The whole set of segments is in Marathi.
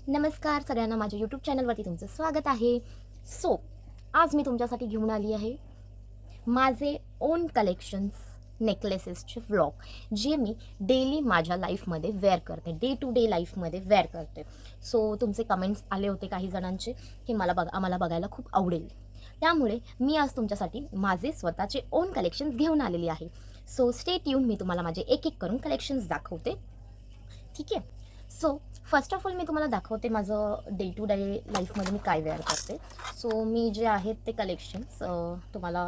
नमस्कार सगळ्यांना, माझ्या यूट्यूब चॅनलवरती तुमचं स्वागत आहे. सो आज मी तुमच्यासाठी घेऊन आली आहे माझे ओन कलेक्शन्स नेकलेसेसचे व्लॉग, जे मी डेली माझ्या लाईफमध्ये वेअर करते, डे टू डे लाईफमध्ये वेअर करते. सो तुमचे कमेंट्स आले होते काही जणांचे की आम्हाला बघायला खूप आवडेल, त्यामुळे मी आज तुमच्यासाठी माझे स्वतःचे ओन कलेक्शन्स घेऊन आलेली आहे. सो स्टे ट्यून, मी तुम्हाला माझे एक एक करून कलेक्शन्स दाखवते. ठीक आहे. सो फर्स्ट ऑफ ऑल मी तुम्हाला दाखवते माझं डे टू डे लाईफमध्ये मी काय वेअर करते. सो मी जे आहेत ते कलेक्शन्स तुम्हाला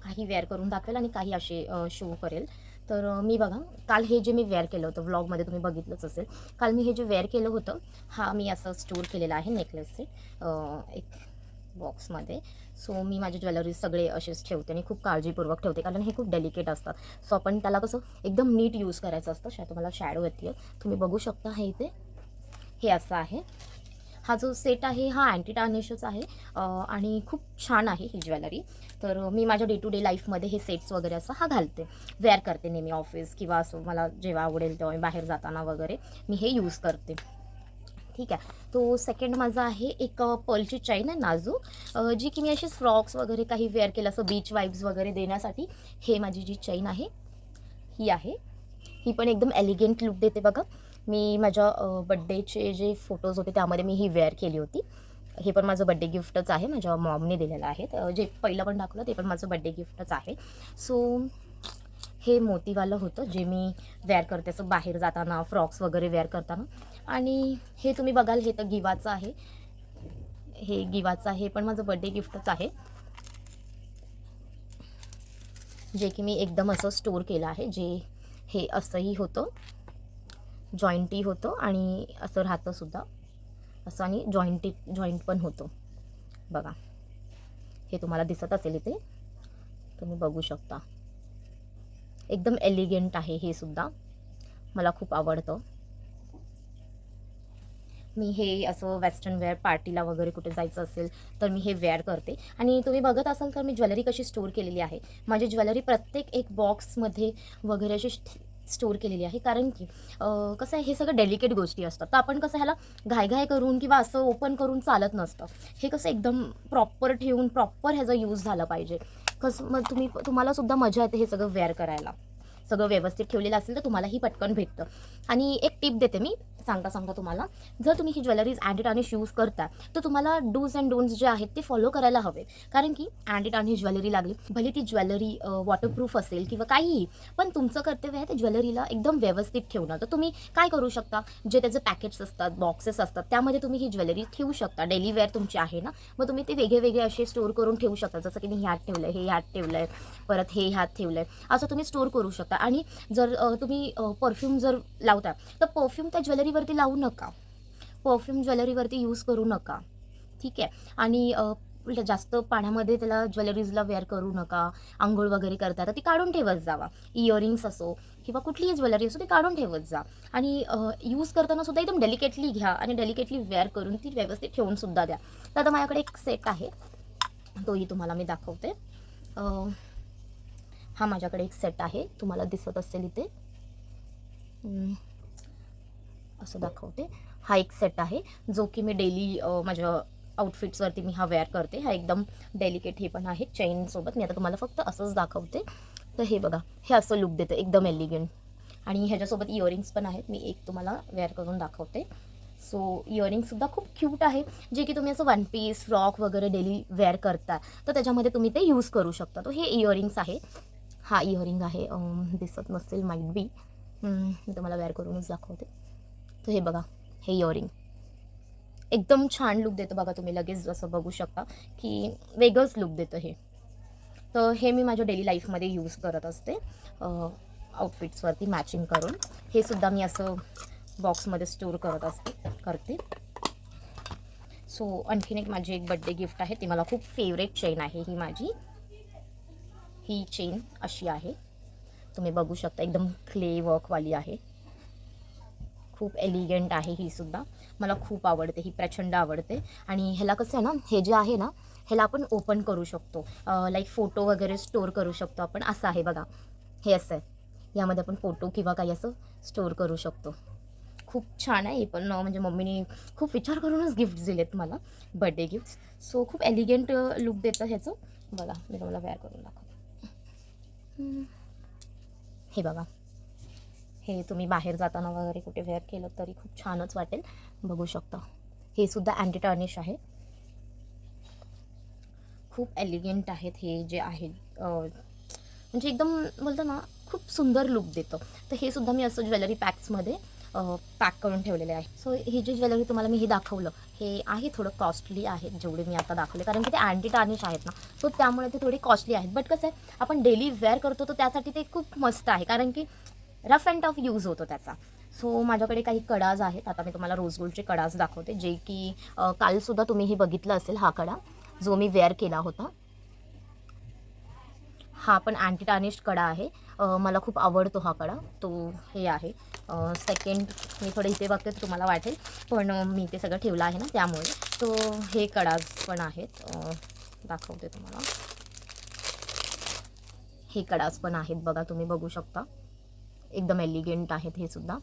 काही वेअर करून दाखवेल आणि काही असे शो करेल. तर मी बघा, काल हे जे मी वेअर केलं होतं व्लॉगमध्ये तुम्ही बघितलंच असेल. काल मी हे जे वेअर केलं होतं, हा मी असं स्टोअर केलेला आहे नेकलेसचे एक बॉक्समध्ये. सो मी माझे ज्वेलरीज सगळे असेच ठेवते आणि खूप काळजीपूर्वक ठेवते, कारण हे खूप डेलिकेट असतात. सो आपण त्याला कसं एकदम नीट यूज करायचं असतं. शायद तुम्हाला शॅडो येते, तुम्ही बघू शकता. हे इथे हे असं आहे. हा जो सेट आहे हा अँटी टार्निशच आहे आणि खूप छान आहे ही ज्वेलरी. तर मी माझ्या डे टू डे लाईफमध्ये हे सेट्स वगैरे असं हा घालते, वेअर करते नेहमी ऑफिस किंवा असं मला जेव्हा आवडेल तेव्हा मी बाहेर जाताना वगैरे मी हे यूज करते. ठीक आहे. तो सेकंड माझा आहे एक पर्लची चैन आहे नाजूक, जी की मी अशी फ्रॉक्स वगैरे काही वेअर केलं असं बीच वाईब्स वगैरे देण्यासाठी हे माझी जी चैन आहे ही आहे. ही पण एकदम एलिगंट लुक देते बघा. मी माझ्या बड्डेचे जे फोटोज होते त्यामध्ये मी ही वेअर केली होती. हे पण माझं बड्डे गिफ्टच आहे, माझ्या मॉमने दिलेलं आहे. जे पहिलं पण दाखवलं ते पण माझं बड्डे गिफ्टच आहे. सो हे मोतीवालं होतं जे मी वेअर करते असं बाहेर जाताना, फ्रॉक्स वगैरे वेअर करताना. आणि हे तुम्ही बघाल, हे तर गिवाचं आहे. हे गिवाचं आहे, पण माझं बड्डे गिफ्टच आहे, जे की मी एकदम असं स्टोअर केलं आहे. जे हे असंही होतं, जॉईंटही होतं आणि असं राहतं सुद्धा असं, आणि जॉईंट पण होतो बघा. हे तुम्हाला दिसत असेल इथे, तुम्ही बघू शकता. एकदम एलिगंट आहे हे सुद्धा, मला खूप आवडतं. मी हे असं वेस्टर्न वेअर पार्टीला वगैरे कुठे जायचं असेल तर मी हे वेअर करते. आणि तुम्ही बघत असाल तर मी ज्वेलरी कशी स्टोअर केलेली आहे. माझी ज्वेलरी प्रत्येक एक बॉक्समध्ये वगैरे अशी स्टोअर केलेली आहे, कारण की कसं आहे, हे सगळं डेलिकेट गोष्टी असतात. तर आपण कसं ह्याला घाईघाई करून किंवा असं ओपन करून चालत नसतं. हे कसं एकदम प्रॉपर ठेवून प्रॉपर ह्याचा यूज झाला पाहिजे. कसं मग तुम्हाला सुद्धा मजा येते हे सगळं वेअर करायला. सगळं व्यवस्थित ठेवलेलं असेल तर तुम्हालाही पटकन भेटतं. आणि एक टिप देते मी सांगता तुम्हाला, जर तुम्ही ही ज्वेलरीज अँटी टार्निश यूज करता तर तुम्हाला डूज अँड डोंट्स जे आहेत ते फॉलो करायला हवे. कारण की अँटी टार्निश ज्वेलरी लागली, भले ती ज्वेलरी वॉटरप्रूफ असेल किंवा काहीही, पण तुमचं कर्तव्य आहे त्या ज्वेलरीला एकदम व्यवस्थित ठेवणं. तर तुम्ही काय करू शकता, जे त्याचे पॅकेट्स असतात, बॉक्सेस असतात, त्यामध्ये तुम्ही ही ज्वेलरी ठेवू शकता. डेली वेअर तुमची आहे ना, मग तुम्ही ते वेगळे वेगळे असे स्टोअर करून ठेवू शकता. जसं की मी ह्यात ठेवलं आहे, हे ह्यात ठेवलं आहे, परत हे ह्यात ठेवलं आहे, असं तुम्ही स्टोअर करू शकता. आणि जर तुम्ही परफ्यूम जर लावता तर परफ्यूम त्या ज्वेलरीवरती लावू नका. परफ्यूम ज्वेलरीवरती यूज करू नका. ठीक आहे. आणि जास्त पाण्यामध्ये त्याला ज्वेलरीजला वेअर करू नका. अंघोळ वगैरे करता तर ती काढून ठेवत जावा. इयरिंग्स असो किंवा कुठलीही ज्वेलरी असो ती काढून ठेवत जा. आणि यूज करताना सुद्धा एकदम डेलिकेटली घ्या आणि डेलिकेटली वेअर करून ती व्यवस्थित ठेवून सुद्धा द्या. तर आता माझ्याकडे एक सेट आहे, तोही तुम्हाला मी दाखवते. हा माझ्याकडे एक सेट आहे, तुम्हाला दिसत असेल इथे, असं दाखवते. हा एक सेट आहे जो की मी डेली माझ्या आउटफिट्सवरती मी हा वेअर करते. हा एकदम डेलिकेट हे पण आहे चेनसोबत. मी आता तुम्हाला फक्त असंच दाखवते. तर हे बघा, हे असं लुक देतं एकदम एलिगंट. आणि ह्याच्यासोबत इयरिंग्स पण आहेत, मी एक तुम्हाला वेअर करून दाखवते. सो इयरिंगसुद्धा खूप क्यूट आहे, जे की तुम्ही असं वन पीस फ्रॉक वगैरे डेली वेअर करता तर त्याच्यामध्ये तुम्ही ते यूज करू शकता. तो हे इयरिंग्स आहे. हा इयरिंग आहे, दिसत नसेल माईट बी, मी तुम्हाला वेअर करूनच दाखवते. तर हे बघा, हे इयरिंग एकदम छान लुक देतं बघा. तुम्ही लगेच जसं बघू शकता की वेगळंच लुक देतं हे. तर हे मी माझ्या डेली लाईफमध्ये यूज करत असते आउटफिट्सवरती मॅचिंग करून. हे सुद्धा मी असं बॉक्समध्ये स्टोअर करते. सो आणखीन एक माझी एक बड्डे गिफ्ट आहे, ती मला खूप फेवरेट चेन आहे ही माझी. ही चेन अशी आहे, तुम्ही बघू शकता, एकदम क्ले वर्कवाली आहे. खूप एलिगंट आहे ही सुद्धा, मला खूप आवडते, ही प्रचंड आवडते. आणि ह्याला कसं आहे ना, हे जे आहे ना, ह्याला आपण ओपन करू शकतो, लाईक फोटो वगैरे स्टोअर करू शकतो आपण. असं आहे बघा, हे असं आहे, यामध्ये आपण फोटो किंवा काही असं स्टोअर करू शकतो. खूप छान आहे. हे पण म्हणजे मम्मीने खूप विचार करूनच गिफ्ट दिलेत मला, बर्थडे गिफ्ट्स. सो खूप एलिगंट लुक देतं ह्याचं. बघा मी तुम्हाला वेअर करून दाखवते. हे बघा, हे तुम्ही बाहेर जाताना वगैरे कुठे वेअर केलं तरी खूप छानच वाटेल. बघू शकता, हे सुद्धा अँटी टार्निश आहे. खूप एलिगंट आहेत हे जे आहेत. म्हणजे एकदम बोलतो ना, खूप सुंदर लुक देतं. तर हे सुद्धा मी असं ज्वेलरी पॅक्समध्ये पॅक करून ठेवलेले आहे. सो ही जी ज्वेलरी तुम्हाला मी हे दाखवलं, हे आहे थोडं कॉस्टली आहे जेवढे मी आता दाखवले, कारण की ते अँटी टार्निश आहेत ना, सो त्यामुळे ते थोडे कॉस्टली आहेत. बट कसं आहे, आपण डेली वेअर करतो तर त्यासाठी ते खूप मस्त आहे, कारण की रफ अँड टफ यूज होतो त्याचा. सो माझ्याकडे काही कडाज आहेत. आता मी तुम्हाला रोज गोल्डचे कडाज दाखवते, जे की कालसुद्धा तुम्ही हे बघितलं असेल. हा कडा जो मी वेअर केला होता, हा पण अँटी टार्निश्ड कडा आहे. मला खूप आवडतो हा कडा. तो हे आहे. सेकंड मी थोडं इथे बघते तर तुम्हाला वाटेल, पण मी ते सगळं ठेवलं आहे ना त्यामुळे. तो हे कडाज पण आहेत. दाखवते तुम्हाला. हे कडाज पण आहेत बघा, तुम्ही बघू शकता. एकदम एलिगंट आहेत हे सुद्धा.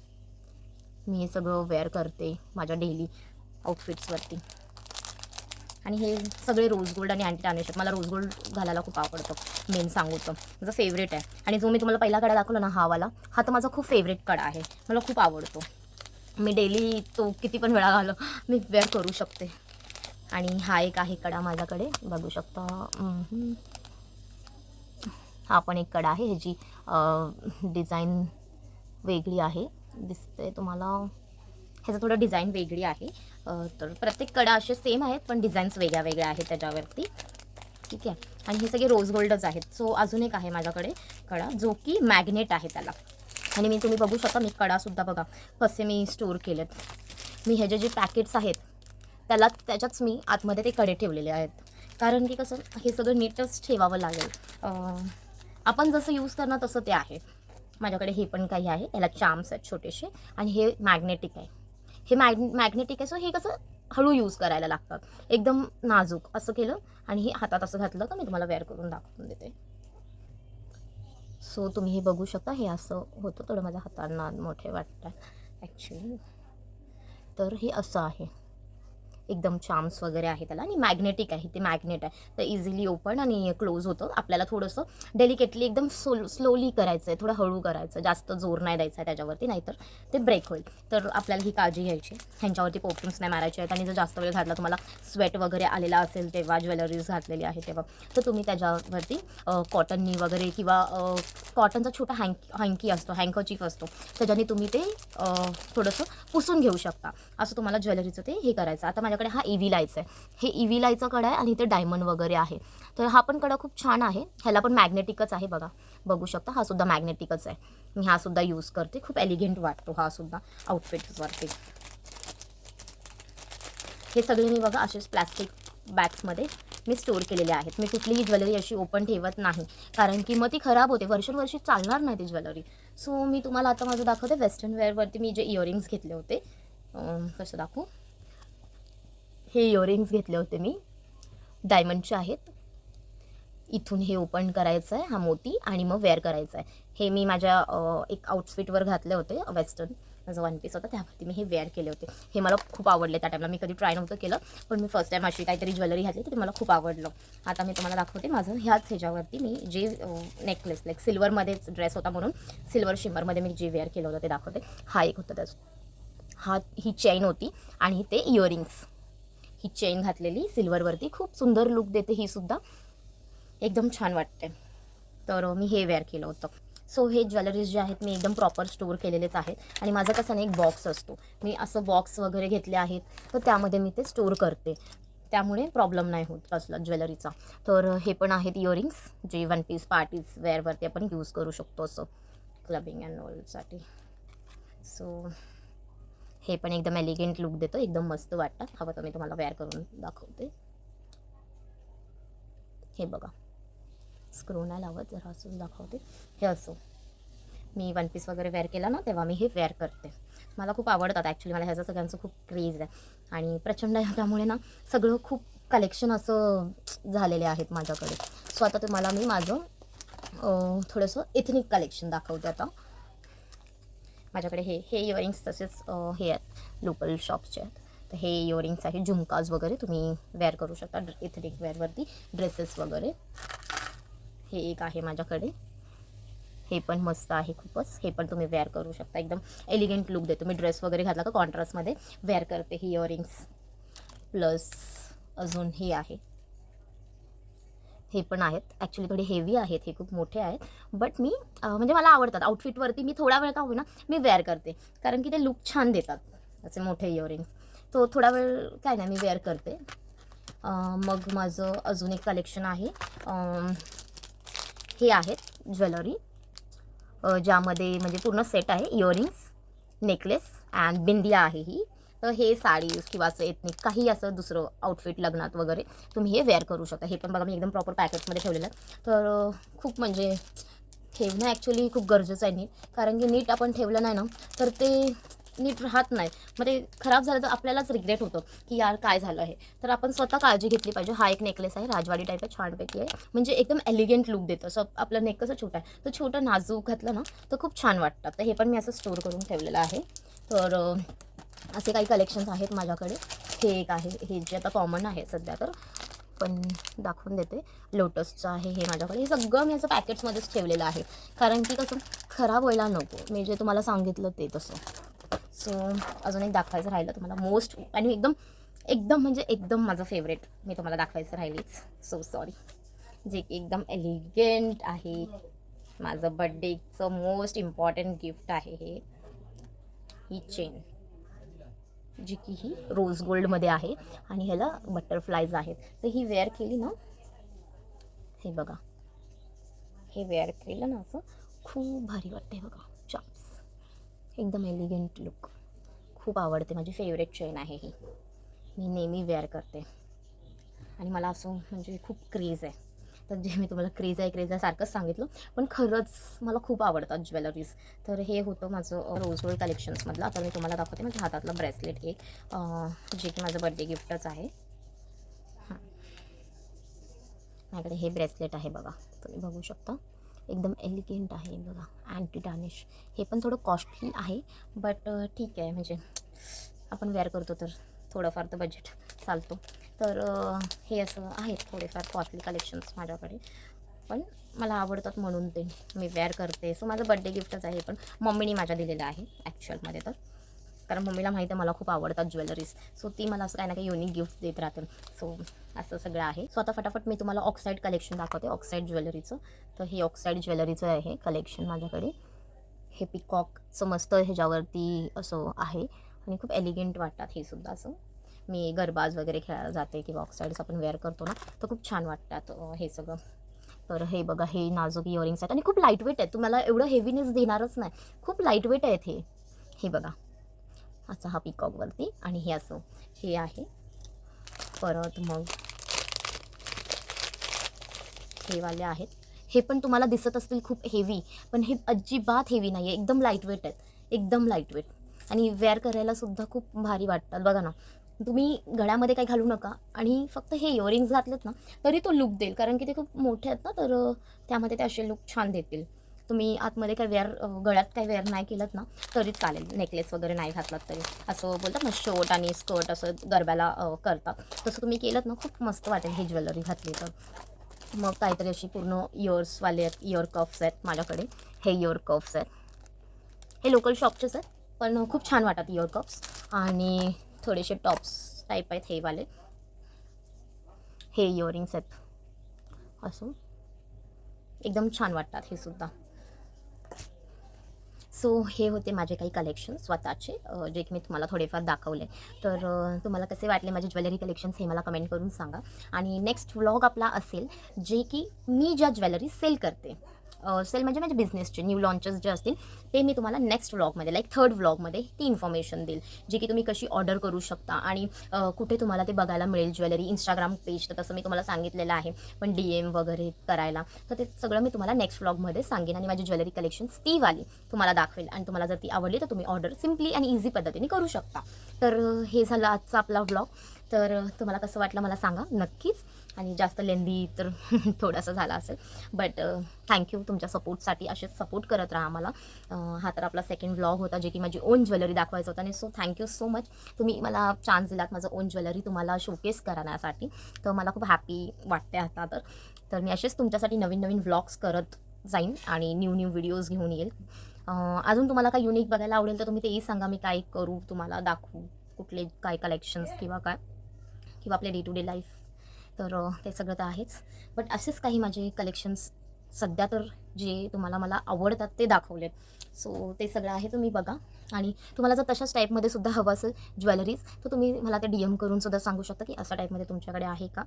मी हे सगळं वेअर करते माझ्या डेली आउटफिट्सवरती. आणि हे सगळे रोज गोल्ड आणि अँटी टार्निश आहेत. मला रोज गोल्ड घालायला खूप आवडतं, मेन सांगू तर माझा फेवरेट आहे. आणि जो मी तुम्हाला पहिला कडा दाखवला ना, हा वाला, हा तर माझा खूप फेवरेट कडा आहे. मला खूप आवडतो. मी डेली तो किती पण वेळा घालो, मी वेअर करू शकते. आणि हा एक आहे कडा माझ्याकडे, बघू शकता. हा पण एक कडा आहे. ह्याची डिझाईन वेगळी आहे, दिसते तुम्हाला. ह्याचं थोडं डिझाईन वेगळी आहे. तर प्रत्येक कडा असे सेम आहेत, पण डिझाईन्स वेगळ्या वेगळ्या आहेत त्याच्यावरती. ठीक आहे. आणि हे सगळे रोज गोल्डच आहेत. सो अजून एक आहे माझ्याकडे कडा, जो की मॅग्नेट आहे त्याला. आणि मी तुम्ही बघू शकता, मी कडासुद्धा बघा कसे मी स्टोअर केलेत. मी ह्याचे जे पॅकेट्स आहेत त्याच्याच मी आतमध्ये ते कडे ठेवलेले आहेत, कारण की कसं हे सगळं नीटच ठेवावं लागेल. आपण जसं यूज करणार तसं ते आहे. माझ्याकडे हे पण काही आहे, याला चार्म्स आहेत छोटेसे. आणि हे मॅग्नेटिक आहे. हे मॅग्नेटिक आहे. सो हे कसं हळू यूज करायला लागतात, एकदम नाजूक असं केलं आणि हे हातात असं घातलं तर मी तुम्हाला वेअर करून दाखवून देते. सो तुम्ही हे बघू शकता, हे असं होतं. थोडं माझ्या हातांना मोठे वाटतात ॲक्च्युली. तर हे असं आहे, एकदम चार्म्स वगैरे आहे त्याला. आणि मॅग्नेटिक आहे, ते मॅग्नेट आहे, तर इझिली ओपन आणि क्लोज होतं. आपल्याला थोडंसं डेलिकेटली एकदम स्लोली करायचं आहे, थोडं हळू करायचं, जास्त जोर नाही द्यायचा आहे त्याच्यावरती, नाहीतर ते ब्रेक होईल. तर आपल्याला ही काळजी घ्यायची, ह्यांच्यावरती पोपटिन्स नाही मारायचे आहेत. आणि जर जास्त वेळ घातला, तुम्हाला स्वेट वगैरे आलेला असेल तेव्हा, ज्वेलरीज घातलेली आहे तेव्हा, तर तुम्ही त्याच्यावरती कॉटननी वगैरे, किंवा कॉटनचा छोटा हँकी असतो, हँकरचीफ असतो, त्याच्याने तुम्ही ते थोडंसं पुसून घेऊ शकता. असं तुम्हाला ज्वेलरीचं ते हे करायचं. आता माझ्याकडे हा ईव्ही लाईचा आहे. हे ईव्ही लाईचा कडा आहे आणि इथे डायमंड वगैरे आहे. तर हा पण कडा खूप छान आहे. ह्याला पण मॅग्नेटिकच आहे बघा, बघू शकता. हा सुद्धा मॅग्नेटिकच आहे. मी हा सुद्धा यूज करते, खूप एलिगंट वाटतो हा सुद्धा आउटफिट्सवरती. हे सगळे मी बघा असेच प्लॅस्टिक बॅग्समध्ये मी स्टोअर केलेले आहेत. मी कुठलीही ज्वेलरी अशी ओपन ठेवत नाही, कारण की मग ती खराब होते, वर्षानुवर्षी चालणार नाही ती ज्वेलरी. सो मी तुम्हाला आता माझं दाखवते वेस्टर्न वेअरवरती मी जे इयरिंग्स घेतले होते. कसं दाखवू, हे इयरिंग्स घेतले होते मी, डायमंडचे आहेत. इथून हे ओपन करायचं आहे, हा मोती, आणि मग वेअर करायचं आहे. हे मी माझ्या एक आउटफिटवर घातले होते, वेस्टर्न माझं वन पीस होता, त्यावरती मी हे वेअर केले होते. हे मला खूप आवडले. त्या टाईमला मी कधी ट्राय नव्हतं केलं, पण मी फर्स्ट टाईम अशी काहीतरी ज्वेलरी घातली तर ते मला खूप आवडलं. आता मी तुम्हाला दाखवते माझं ह्याच्यावरती मी जे नेकलेस, लाईक सिल्वरमध्येच ड्रेस होता म्हणून सिल्वर शिमरमध्ये मी जे वेअर केलं होतं ते दाखवते. हा एक होता त्याचं, ही चेन होती आणि ते इयरिंग्स. ही चेन घातलेली सिल्वरवरती, खूप सुंदर लुक देते ही सुद्धा, एकदम छान वाटते. तर मी हे वेअर केलं होतं. सो हे ज्वेलरीज जे आहेत मी एकदम प्रॉपर स्टोअर केलेलेच आहेत. आणि माझं कसं नाही, एक बॉक्स असतो, मी असं बॉक्स वगैरे घेतले आहेत, तर त्यामध्ये मी ते स्टोअर करते, त्यामुळे प्रॉब्लेम नाही होत कसला ज्वेलरीचा. तर हे पण आहेत इयरिंग्स, जे वन पीस पार्टीज वेअरवरती आपण यूज करू शकतो, असं क्लबिंग अँड ऑलसाठी. सो हे पण एकदम एलिगंट लुक देतं, एकदम मस्त वाटतं. हवं तर मी तुम्हाला वेअर करून दाखवते. हे बघा, स्क्रू नाही लावत, जरा असं दाखवते. हे असं मी वन पीस वगैरे वेअर केला ना, तेव्हा मी हे वेअर करते. मला खूप आवडतात ॲक्च्युली, मला ह्याचं सगळ्यांचं खूप क्रेज आहे आणि प्रचंड आहे, त्यामुळे ना सगळं खूप कलेक्शन असं झालेले आहेत माझ्याकडे. सो आता तुम्हाला मी माझं थोडंसं एथनिक कलेक्शन दाखवते आता. माझ्याकडे हे इयरिंग्स तसेच हे आहेत लोकल शॉप्सचे आहेत. तर हे इयरिंग्स आहे, झुमकाज वगैरे तुम्ही वेअर करू शकता एथनिक वेअरवरती, ड्रेसेस वगैरे. हे एक आहे माझ्याकडे, हे पण मस्त आहे खूपच. हे पण तुम्ही वेअर करू शकता, एकदम एलिगंट लुक देतो. मी ड्रेस वगैरे घातला का कॉन्ट्रास्टमध्ये वेअर करते ही इयरिंग्स. प्लस अजून हे आहे, हे पण आहेत. ॲक्च्युली थोडे हेवी आहेत, हे खूप मोठे आहेत. बट मी म्हणजे मला आवडतात. आउटफिटवरती मी थोडा वेळ का होईना मी वेअर करते, कारण की ते लुक छान देतात असे मोठे इयरिंग्स. तो थोडा वेळ काय नाही मी वेअर करते. मग माझं अजून एक कलेक्शन आहे. हे आहेत ज्वेलरी, ज्यामध्ये म्हणजे पूर्ण सेट आहे, इयरिंग्स, नेकलेस अँड बिंदिया आहे ही. तर हे साडीज किंवा असं एथनिक काही असं दुसरं आउटफिट लग्नात वगैरे तुम्ही हे वेअर करू शकता. हे पण बघा मी एकदम प्रॉपर पॅकेट्समध्ये ठेवलेलं आहे. तर खूप म्हणजे ठेवणं ॲक्च्युली खूप गरजेचं आहे नीट, कारण की नीट आपण ठेवलं नाही ना तर ते नीट राहत नाही. मग ते खराब झालं तर आपल्यालाच रिग्रेट होतं की यार काय झालं आहे. तर आपण स्वतः काळजी घेतली पाहिजे. हा एक नेकलेस आहे, राजवाडी टाईप आहे, छानपैकी आहे. म्हणजे एकदम एलिगंट लुक देतं. असं आपलं नेक कसं छोटं आहे, तर छोटं नाजूक घातलं ना तर खूप छान वाटतं. तर हे पण मी असं स्टोअर करून ठेवलेलं आहे. तर असे काही कलेक्शन्स आहेत माझ्याकडे. हे एक आहे, हे जे आता कॉमन आहे सध्या, तर पण दाखवून देते. लोटसचं आहे हे माझ्याकडे. हे सगळं मी असं पॅकेट्समध्येच ठेवलेलं आहे, कारण की कसं खराब व्हायला नको, मी जे तुम्हाला सांगितलं ते तसं. सो अजून एक दाखवायचं राहिलं तुम्हाला मोस्ट, आणि एकदम एकदम म्हणजे एकदम माझं फेवरेट मी तुम्हाला दाखवायचं राहिलीच, सो सॉरी. जे की एकदम एलिगंट आहे, माझं बड्डेचं मोस्ट इम्पॉर्टंट गिफ्ट आहे हे. ही चेन जी की ही रोज गोल्डमध्ये आहे आणि ह्याला बटरफ्लायज आहेत. तर ही वेअर केली ना, हे बघा, हे वेअर केलं ना असं खूप भारी वाटते बघा. चान्स एकदम एलिगंट लुक, खूप आवडते. माझी फेवरेट चेन आहे ही, मी नेहमी वेअर करते आणि मला असं म्हणजे खूप क्रेज आहे. तर जे मी तुम्हाला क्रेज आहे सारखंच सांगितलं, पण खरंच मला खूप आवडतात ज्वेलरीज. तर हे होतं माझं रोज गोल्ड कलेक्शन्समधलं. आता मी तुम्हाला दाखवते माझ्या हातातलं ब्रेसलेट एक, जे की माझं बड्डे गिफ्टच आहे. हां, माझ्याकडे हे ब्रेसलेट आहे बघा, तुम्ही बघू शकता, एकदम एलिगंट आहे बघा, अँटी टार्निश. हे पण थोडं कॉस्टली आहे, बट ठीक आहे, म्हणजे आपण वेअर करतो तर थोडंफार तर बजेट चालतो. तर हे असं आहेत थोडेफार कॉस्टली कलेक्शन्स माझ्याकडे, पण मला आवडतात म्हणून ते मी वेअर करते. सो माझं बड्डे गिफ्टच आहे, पण मम्मीने माझ्या दिलेलं आहे ॲक्च्युअलमध्ये. तर कारण मम्मीला माहिती आहे मला खूप आवडतात ज्वेलरीज, सो ती मला असं काही ना काही युनिक गिफ्ट देत राहते. सो असं सगळं आहे. सो आता फटाफट मी तुम्हाला ऑक्साईड कलेक्शन दाखवते, ऑक्साईड ज्वेलरीचं. तर हे ऑक्साईड ज्वेलरीचं आहे कलेक्शन माझ्याकडे. हे पिकॉकचं मस्त ह्याच्यावरती असं आहे आणि खूप एलिगंट वाटतात हे सुद्धा. असं मी गरबाज वगैरे खेळायला जाते किंवा ऑक्साईड्स आपण वेअर करतो ना, तर खूप छान वाटतात हे सगळं. तर हे बघा, हे नाजूक इयरिंग्स आहेत आणि खूप लाईटवेट आहेत, तुम्हाला एवढं हेवीनेस देणारच नाही, खूप लाईटवेट आहेत हे. हे बघा, असा हा पिकॉकवरती, आणि हे असं हे आहे. परत मग हे वाले आहेत, हे पण तुम्हाला दिसत असतील खूप हेवी, पण हे अजिबात हेवी नाही आहे, एकदम लाईटवेट आहेत, एकदम लाईटवेट, आणि वेअर करायला सुद्धा खूप भारी वाटतात. बघा ना, तुम्ही गळ्यामध्ये काही घालू नका आणि फक्त हे इयरिंग्स घातलेत ना तरी तो लुक देईल, कारण की ते खूप मोठे आहेत ना, तर त्यामध्ये ते असे लुक छान देतील. तुम्ही आतमध्ये काय वेअर गळ्यात काय वेअर नाही केलं ना तरी चालेल, नेकलेस वगैरे नाही घातलात तरी. असं बोलतात ना शर्ट आणि स्कर्ट असं गरब्याला करतात, तसं तुम्ही केलं ना खूप मस्त वाटेल ही ज्वेलरी घातली तर. मग काहीतरी अशी पूर्ण इयर्सवाले आहेत, इयर कफ्स आहेत माझ्याकडे. हे इयर कफ्स आहेत, हे लोकल शॉपचेच आहेत, पण खूप छान वाटतात इयर कफ्स. आणि थोडेसे टॉप्स टाईप आहेत हे वाले. हे इयरिंग्स आहेत असं, एकदम छान वाटतात हे सुद्धा. सो हे होते माझे काही कलेक्शन स्वतःचे, जे की मी तुम्हाला थोडेफार दाखवले. तर तुम्हाला कसे वाटले माझे ज्वेलरी कलेक्शन्स हे मला कमेंट करून सांगा. आणि नेक्स्ट व्लॉग आपला असेल जे की मी ज्या ज्वेलरी सेल करते, सेल म्हणजे माझे बिझनेसचे न्यू लॉन्चेस जे असतील ते मी तुम्हाला नेक्स्ट व्लॉगमध्ये, लाईक थर्ड व्लॉगमध्ये ती इन्फॉर्मेशन देईल, जे की तुम्ही कशी ऑर्डर करू शकता आणि कुठे तुम्हाला ते बघायला मिळेल ज्वेलरी. इंस्टाग्राम पेज तर तसं मी तुम्हाला सांगितलेलं आहे, पण DM वगैरे करायला, तर ते सगळं मी तुम्हाला नेक्स्ट व्लॉगमध्ये सांगेन. आणि माझी ज्वेलरी कलेक्शन्स ती वाली तुम्हाला दाखवेल, आणि तुम्हाला जर ती आवडली तर तुम्ही ऑर्डर सिम्पली आणि इझी पद्धतीने करू शकता. तर हे झालं आजचा आपला व्लॉग. तर तुम्हाला कसं वाटलं मला सांगा नक्कीच. आणि जास्त लेंदी तर थोडासा झाला असेल, बट थँक्यू तुमच्या सपोर्टसाठी. असेच सपोर्ट करत राहा मला. हा तर आपला सेकंड व्लॉग होता, जे की माझी ओन ज्वेलरी दाखवायचं होतं. आणि सो थँक्यू सो मच, तुम्ही मला चान्स दिलात माझं ओन ज्वेलरी तुम्हाला शोकेस करण्यासाठी. तर मला खूप हॅपी वाटते आता. तर मी असेच तुमच्यासाठी नवीन नवीन व्लॉग्स करत जाईन आणि न्यू व्हिडिओज घेऊन येईल. अजून तुम्हाला काय युनिक बघायला आवडेल तर तुम्ही तेही सांगा, मी काय करू, तुम्हाला दाखवू, कुठले काय कलेक्शन्स किंवा काय, किंवा आपले डे टू डे लाईफ. तर ते सगळं तर आहेच, बट असेच काही माझे कलेक्शन्स सध्या तर जे तुम्हाला मला आवडतात ते दाखवलेत. सो ते सगळं आहे, तुम्ही बघा. आणि तुम्हाला जर तशाच टाईपमध्ये सुद्धा हवं असेल ज्वेलरीज, तर तुम्ही मला ते DM करून सुद्धा सांगू शकता की अशा टाईपमध्ये तुमच्याकडे आहे का,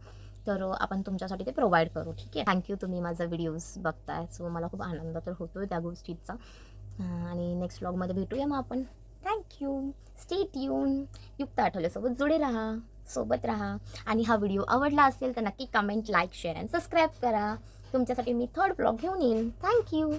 तर आपण तुमच्यासाठी ते प्रोव्हाइड करू. ठीक आहे. थँक्यू, तुम्ही माझा व्हिडिओज बघताय. सो मला खूप आनंद तर होतोय त्या गोष्टीचा. आणि नेक्स्ट व्लॉगमध्ये भेटूया मग आपण. थँक्यू. Stay tune. युक्त आठवल्यासोबत जुडे राहा, सोबत राहा. आणि हा व्हिडिओ आवडला असेल तर नक्की comment, like, share and subscribe करा. तुमच्यासाठी मी थर्ड व्लॉग घेऊन येईन. थँक्यू.